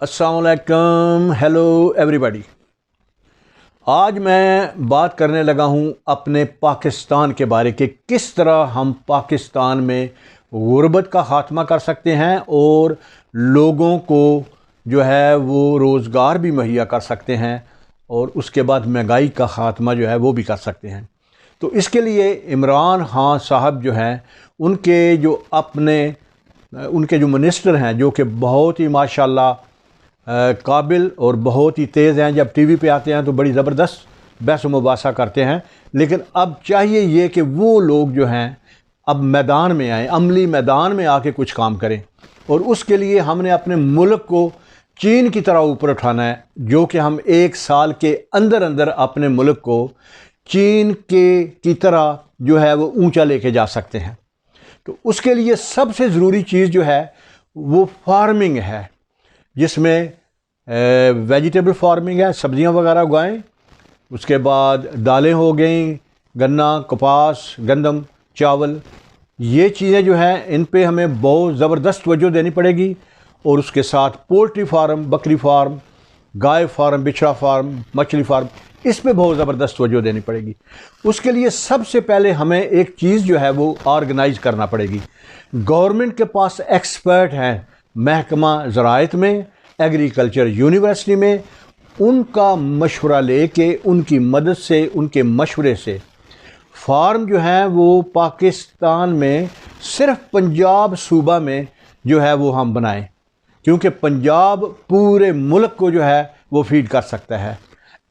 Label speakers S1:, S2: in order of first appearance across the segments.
S1: अस्सलाम वालेकुम, hello everybody. आज मैं बात करने लगा हूँ अपने पाकिस्तान के बारे के किस तरह हम पाकिस्तान में गुर्बत का ख़ात्मा कर सकते हैं और लोगों को जो है वो रोज़गार भी मुहैया कर सकते हैं और उसके बाद महंगाई का ख़ात्मा जो है वो भी कर सकते हैं। तो इसके लिए इमरान खान साहब जो हैं उनके जो मिनिस्टर हैं जो कि बहुत ही माशाल्लाह काबिल और बहुत ही तेज़ हैं। जब टीवी पे आते हैं तो बड़ी ज़बरदस्त बहस मुबासा करते हैं, लेकिन अब चाहिए ये कि वो लोग जो हैं अब मैदान में आएँ, अमली मैदान में आके कुछ काम करें। और उसके लिए हमने अपने मुल्क को चीन की तरह ऊपर उठाना है, जो कि हम 1 साल के अंदर अंदर अपने मुल्क को चीन की तरह जो है वो ऊंचा लेके जा सकते हैं। तो उसके लिए सबसे ज़रूरी चीज़ जो है वो फार्मिंग है, जिसमें वेजिटेबल फार्मिंग है, सब्जियां वगैरह उगाएं। उसके बाद दालें हो गई, गन्ना, कपास, गंदम, चावल, ये चीज़ें जो हैं इन पे हमें बहुत ज़बरदस्त तवज्जो देनी पड़ेगी। और उसके साथ पोल्ट्री फार्म, बकरी फार्म, गाय फार्म, बिछड़ा फार्म, मछली फार्म, इस पे बहुत ज़बरदस्त तवज्जो देनी पड़ेगी। उसके लिए सबसे पहले हमें एक चीज़ जो है वो ऑर्गेनाइज करना पड़ेगी। गवर्नमेंट के पास एक्सपर्ट हैं महकमा ज़राअत में, एग्रीकल्चर यूनिवर्सिटी में, उनका मशवरा लेके उनकी मदद से, उनके मशवरे से फार्म जो हैं वो पाकिस्तान में सिर्फ पंजाब सूबा में जो है वो हम बनाएं, क्योंकि पंजाब पूरे मुल्क को जो है वो फीड कर सकता है।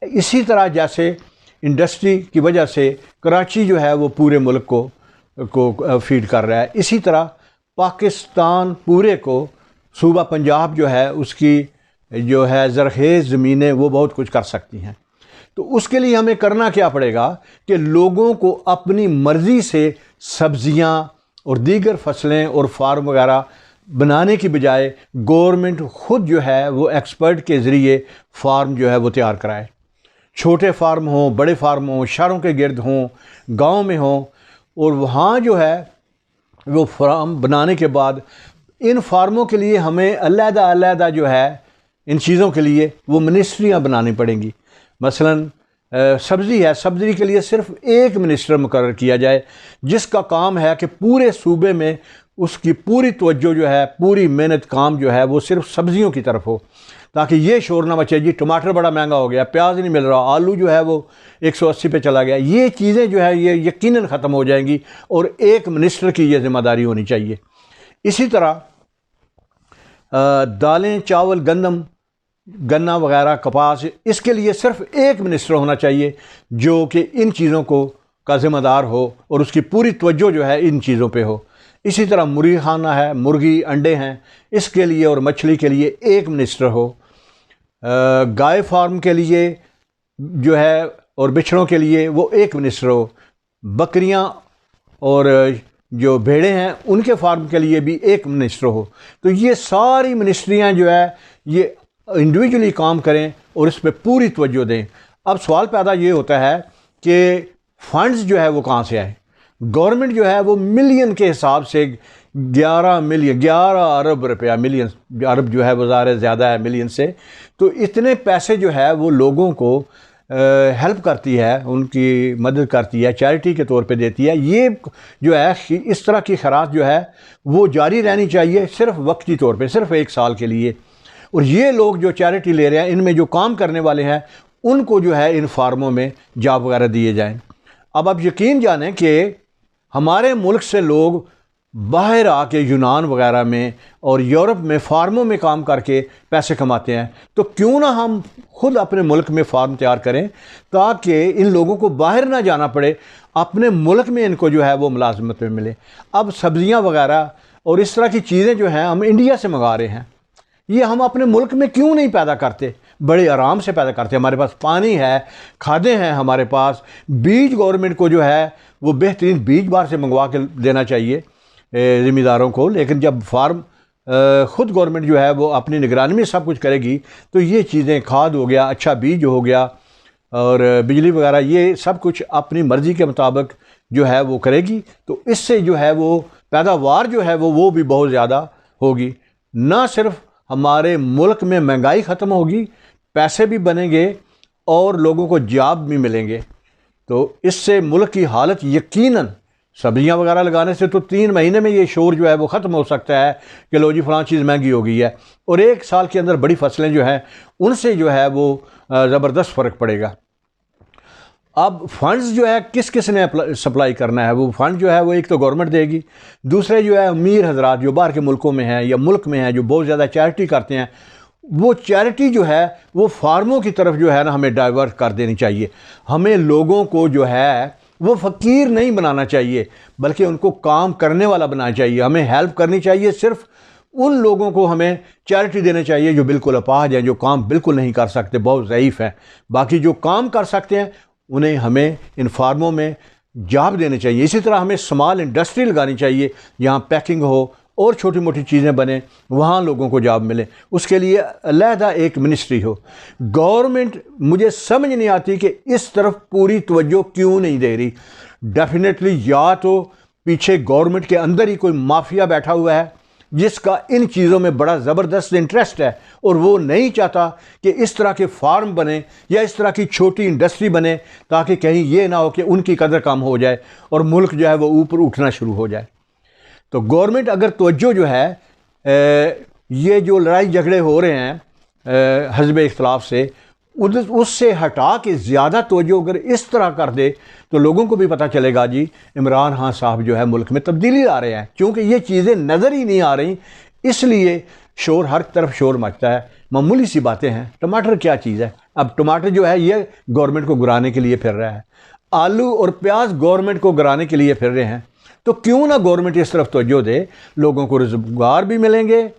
S1: इसी तरह जैसे इंडस्ट्री की वजह से कराची जो है वो पूरे मुल्क को फीड कर रहा है, इसी तरह पाकिस्तान पूरे को सूबा पंजाब जो है उसकी जो है ज़रख़ेज़ ज़मीनें वो बहुत कुछ कर सकती हैं। तो उसके लिए हमें करना क्या पड़ेगा कि लोगों को अपनी मर्ज़ी से सब्ज़ियां और दीगर फसलें और फार्म वगैरह बनाने की बजाय गवर्नमेंट ख़ुद जो है वो एक्सपर्ट के ज़रिए फार्म जो है वो तैयार कराए। छोटे फार्म हों, बड़े फार्म हों, शहरों के गिर्द हों, गाँव में हों, और वहाँ जो है वो फार्म बनाने के बाद इन फार्मों के लिए हमें अलग-अलग जो है इन चीज़ों के लिए वो मिनिस्ट्रियाँ बनानी पड़ेंगी। मसलन सब्ज़ी है, सब्ज़ी के लिए सिर्फ एक मिनिस्टर मुकर्रर किया जाए, जिसका काम है कि पूरे सूबे में उसकी पूरी तवज्जो जो है, पूरी मेहनत काम जो है वो सिर्फ सब्ज़ियों की तरफ हो, ताकि ये शोर ना मचे जी टमाटर बड़ा महंगा हो गया, प्याज नहीं मिल रहा, आलू जो है वो 180 पे चला गया। ये चीज़ें जो है ये यकीनन ख़त्म हो जाएंगी और एक मिनिस्टर की ये ज़िम्मेदारी होनी चाहिए। इसी तरह दालें, चावल, गंदम, गन्ना वगैरह, कपास, इसके लिए सिर्फ एक मिनिस्टर होना चाहिए जो कि इन चीज़ों का ज़िम्मेदार हो और उसकी पूरी तवज्जो जो है इन चीज़ों पे हो। इसी तरह मुर्गी खाना है, मुर्गी अंडे हैं, इसके लिए और मछली के लिए एक मिनिस्टर हो। गाय फार्म के लिए जो है और बिछड़ों के लिए वो एक मिनिस्टर हो। बकरियां और जो भेड़ें हैं उनके फार्म के लिए भी एक मिनिस्टर हो। तो ये सारी मिनिस्ट्रियां जो है ये इंडिविजुअली काम करें और इस पर पूरी तवज्जो दें। अब सवाल पैदा ये होता है कि फंड्स जो है वो कहाँ से आए। गवर्नमेंट जो है वो मिलियन के हिसाब से 11 अरब रुपया, मिलियन अरब जो है वो ज़्यादा ज़्यादा है मिलियन से, तो इतने पैसे जो है वो लोगों को हेल्प करती है, उनकी मदद करती है, चैरिटी के तौर पे देती है। ये जो है इस तरह की खैरात जो है वो जारी रहनी चाहिए, सिर्फ वक्ती तौर पे, सिर्फ 1 साल के लिए। और ये लोग जो चैरिटी ले रहे हैं, इनमें जो काम करने वाले हैं, उनको जो है इन फार्मों में जॉब वगैरह दिए जाएं। अब आप यकीन जानें कि हमारे मुल्क से लोग बाहर आके यूनान वगैरह में और यूरोप में फार्मों में काम करके पैसे कमाते हैं, तो क्यों ना हम खुद अपने मुल्क में फार्म तैयार करें ताकि इन लोगों को बाहर ना जाना पड़े, अपने मुल्क में इनको जो है वो मुलाजमत में मिले। अब सब्ज़ियाँ वगैरह और इस तरह की चीज़ें जो हैं हम इंडिया से मंगा रहे हैं, ये हम अपने मुल्क में क्यों नहीं पैदा करते, बड़े आराम से पैदा करते। हमारे पास पानी है, खादें हैं, हमारे पास बीज, गवर्नमेंट को जो है वो बेहतरीन बीज बाहर से मंगवा के देना चाहिए ज़िम्मेदारों को। लेकिन जब फार्म ख़ुद गवर्नमेंट जो है वो अपनी निगरानी में सब कुछ करेगी, तो ये चीज़ें, खाद हो गया, अच्छा बीज हो गया और बिजली वगैरह, ये सब कुछ अपनी मर्ज़ी के मुताबिक जो है वो करेगी। तो इससे जो है वो पैदावार जो है वो भी बहुत ज़्यादा होगी। ना सिर्फ हमारे मुल्क में महंगाई ख़त्म होगी, पैसे भी बनेंगे और लोगों को जॉब भी मिलेंगे। तो इससे मुल्क की हालत यकीनन, सब्जियां वगैरह लगाने से तो 3 महीने में ये शोर जो है वो ख़त्म हो सकता है कि लो जी फ़लाँ चीज़ महंगी हो गई है, और 1 साल के अंदर बड़ी फसलें जो हैं उनसे जो है वो ज़बरदस्त फ़र्क पड़ेगा। अब फंड्स जो है किस किस ने सप्लाई करना है, वो फंड जो है वो एक तो गवर्नमेंट देगी, दूसरे जो है अमीर हजरात जो बाहर के मुल्कों में हैं या मुल्क में हैं जो बहुत ज़्यादा चैरिटी करते हैं, वो चैरिटी जो है वो फार्मों की तरफ जो है ना हमें डाइवर्ट कर देनी चाहिए। हमें लोगों को जो है वो फ़कीर नहीं बनाना चाहिए, बल्कि उनको काम करने वाला बनाना चाहिए। हमें हेल्प करनी चाहिए, सिर्फ उन लोगों को हमें चैरिटी देनी चाहिए जो बिल्कुल अपाहज हैं, जो काम बिल्कुल नहीं कर सकते, बहुत ज़ईफ़ हैं। बाकी जो काम कर सकते हैं उन्हें हमें इन फार्मों में जॉब देने चाहिए। इसी तरह हमें स्मॉल इंडस्ट्री लगानी चाहिए, जहाँ पैकिंग हो और छोटी मोटी चीज़ें बने, वहाँ लोगों को जॉब मिले। उसके लिए अलहदा एक मिनिस्ट्री हो। गवर्नमेंट, मुझे समझ नहीं आती कि इस तरफ पूरी तवज्जो क्यों नहीं दे रही। डेफिनेटली या तो पीछे गवर्नमेंट के अंदर ही कोई माफिया बैठा हुआ है जिसका इन चीज़ों में बड़ा ज़बरदस्त इंटरेस्ट है, और वो नहीं चाहता कि इस तरह के फार्म बने या इस तरह की छोटी इंडस्ट्री बने, ताकि कहीं ये ना हो कि उनकी कदर कम हो जाए और मुल्क जो है वो ऊपर उठना शुरू हो जाए। तो गवर्नमेंट अगर तवज्जो जो है ये जो लड़ाई झगड़े हो रहे हैं हज़ब इख्तिलाफ से, उससे हटा के ज़्यादा तवज्जो अगर इस तरह कर दे तो लोगों को भी पता चलेगा जी इमरान खान साहब जो है मुल्क में तब्दीली ला रहे हैं। क्योंकि ये चीज़ें नज़र ही नहीं आ रही, इसलिए शोर, हर तरफ शोर मचता है। मामूली सी बातें हैं। टमाटर क्या चीज़ है? अब टमाटर जो है ये गवर्नमेंट को गिराने के लिए फिर रहा है, आलू और प्याज गवर्नमेंट को गिराने के लिए फिर रहे हैं। तो क्यों ना गवर्नमेंट इस तरफ तवज्जो दे, लोगों को रोज़गार भी मिलेंगे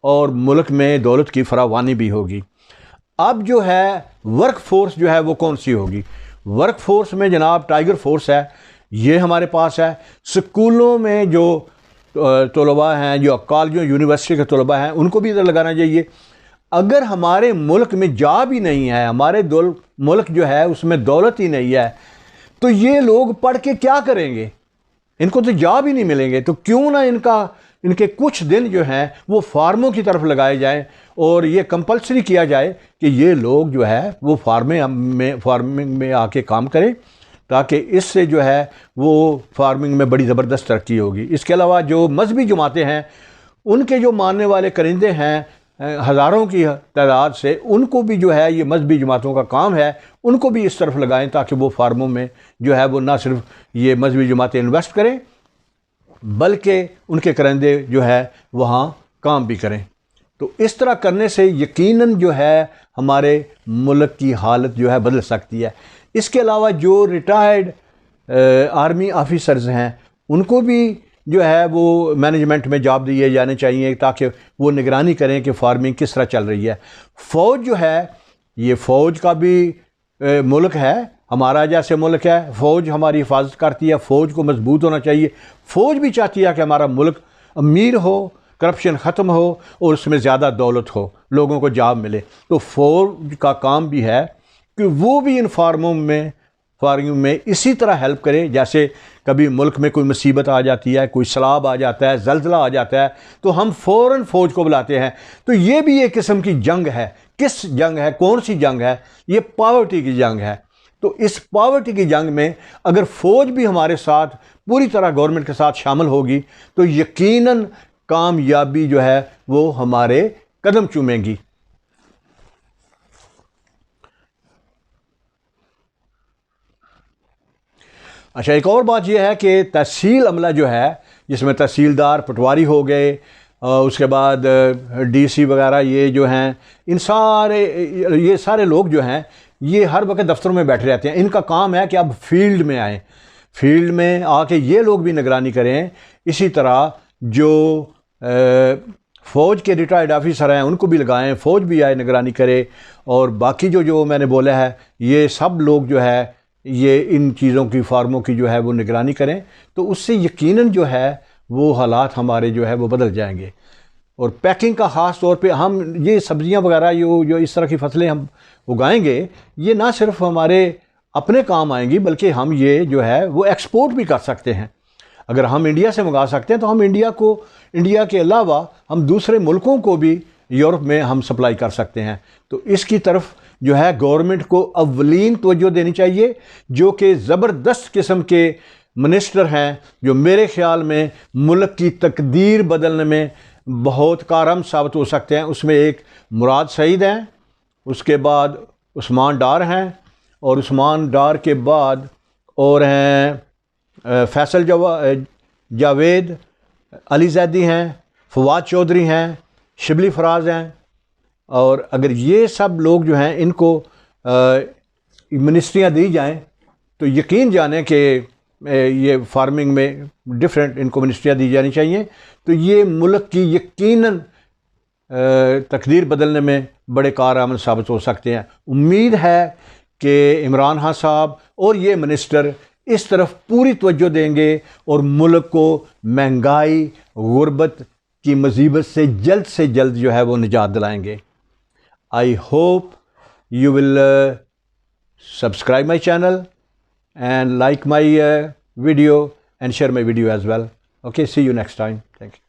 S1: और मुल्क में दौलत की फरावानी भी होगी। अब जो है वर्क फोर्स जो है वो कौन सी होगी? वर्क फोर्स में जनाब टाइगर फोर्स है, ये हमारे पास है। स्कूलों में जो तलबा हैं, जो कॉलेजों यूनिवर्सिटी के तलबा हैं, उनको भी इधर लगाना चाहिए। अगर हमारे मुल्क में जॉब ही नहीं है, हमारे मुल्क जो है उसमें दौलत ही नहीं है, तो ये लोग पढ़ के क्या करेंगे? इनको तो जॉब ही नहीं मिलेंगे। तो क्यों ना इनके कुछ दिन जो हैं वो फार्मों की तरफ लगाए जाएं और ये कंपलसरी किया जाए कि ये लोग जो है वो फार्मिंग में आके काम करें, ताकि इससे जो है वो फार्मिंग में बड़ी ज़बरदस्त तरक्की होगी। इसके अलावा जो मजहबी जमातें हैं, उनके जो मानने वाले करिंदे हैं हज़ारों की तादाद से, उनको भी जो है ये मजहबी जमातों का काम है, उनको भी इस तरफ लगाएं ताकि वो फार्मों में जो है वो ना सिर्फ ये मजहबी जमातें इन्वेस्ट करें, बल्कि उनके करिंदे जो है वहाँ काम भी करें। तो इस तरह करने से यकीनन जो है हमारे मुल्क की हालत जो है बदल सकती है। इसके अलावा जो रिटायर्ड आर्मी ऑफिसर्स हैं, उनको भी जो है वो मैनेजमेंट में जॉब दिए जाने चाहिए, ताकि वो निगरानी करें कि फार्मिंग किस तरह चल रही है। फ़ौज जो है, ये फ़ौज का भी मुल्क है, हमारा जैसे मुल्क है, फ़ौज हमारी हिफाजत करती है, फ़ौज को मजबूत होना चाहिए। फ़ौज भी चाहती है कि हमारा मुल्क अमीर हो, करप्शन ख़त्म हो और उसमें ज़्यादा दौलत हो, लोगों को जॉब मिले। तो फ़ौज का काम भी है कि वो भी इन फार्मों में इसी तरह हेल्प करे। जैसे कभी मुल्क में कोई मुसीबत आ जाती है, कोई सैलाब आ जाता है, ज़ल्ज़ला आ जाता है, तो हम फ़ौरन फ़ौज को बुलाते हैं। तो ये भी एक किस्म की जंग है। किस जंग है? कौन सी जंग है? ये पॉवर्टी की जंग है। तो इस पॉवर्टी की जंग में अगर फ़ौज भी हमारे साथ पूरी तरह गवर्नमेंट के साथ शामिल होगी तो यकीनन कामयाबी जो है वो हमारे कदम चूमेगी। अच्छा, एक और बात यह है कि तहसील अमला जो है, जिसमें तहसीलदार, पटवारी हो गए, उसके बाद डीसी वगैरह, ये जो हैं, ये सारे लोग जो हैं ये हर वक्त दफ्तरों में बैठे रहते हैं। इनका काम है कि अब फील्ड में आएँ, फील्ड में आके ये लोग भी निगरानी करें। इसी तरह जो फ़ौज के रिटायर्ड ऑफिसर हैं उनको भी लगाएं, फ़ौज भी आए निगरानी करे, और बाकी जो मैंने बोला है ये सब लोग जो है ये इन चीज़ों की, फार्मों की जो है वो निगरानी करें। तो उससे यकीनन जो है वो हालात हमारे जो है वो बदल जाएंगे। और पैकिंग का ख़ास तौर पे हम ये सब्ज़ियाँ वगैरह जो इस तरह की फसलें हम उगाएंगे, ये ना सिर्फ हमारे अपने काम आएंगी, बल्कि हम ये जो है वो एक्सपोर्ट भी कर सकते हैं। अगर हम इंडिया से मंगा सकते हैं तो हम इंडिया के अलावा हम दूसरे मुल्कों को भी यूरोप में हम सप्लाई कर सकते हैं। तो इसकी तरफ जो है गवर्नमेंट को अव्वलीन तवज्जो देनी चाहिए, जो कि ज़बरदस्त किस्म के मिनिस्टर हैं, जो मेरे ख्याल में मुल्क की तकदीर बदलने में बहुत कारगर साबित हो सकते हैं। उसमें एक मुराद सईद हैं, उसके बाद उस्मान डार हैं, और उस्मान डार के बाद और हैं फैसल जावेद, अली जैदी हैं, फवाद चौधरी हैं, शिबली फराज हैं। और अगर ये सब लोग जो हैं इनको मिनिस्ट्रियाँ दी जाएं तो यकीन जाने कि ये फार्मिंग में डिफरेंट इनको मिनिस्ट्रियाँ दी जानी चाहिए, तो ये मुल्क की यकीनन तकदीर बदलने में बड़े कारआमद साबित हो सकते हैं। उम्मीद है कि इमरान खान साहब और ये मिनिस्टर इस तरफ पूरी तवज्जो देंगे और मुल्क को महंगाई, गुर्बत की मुसीबत से जल्द जो है वो निजात दिलाएंगे। I hope you will subscribe my channel and like my video and share my video as well. Okay, see you next time. Thank you.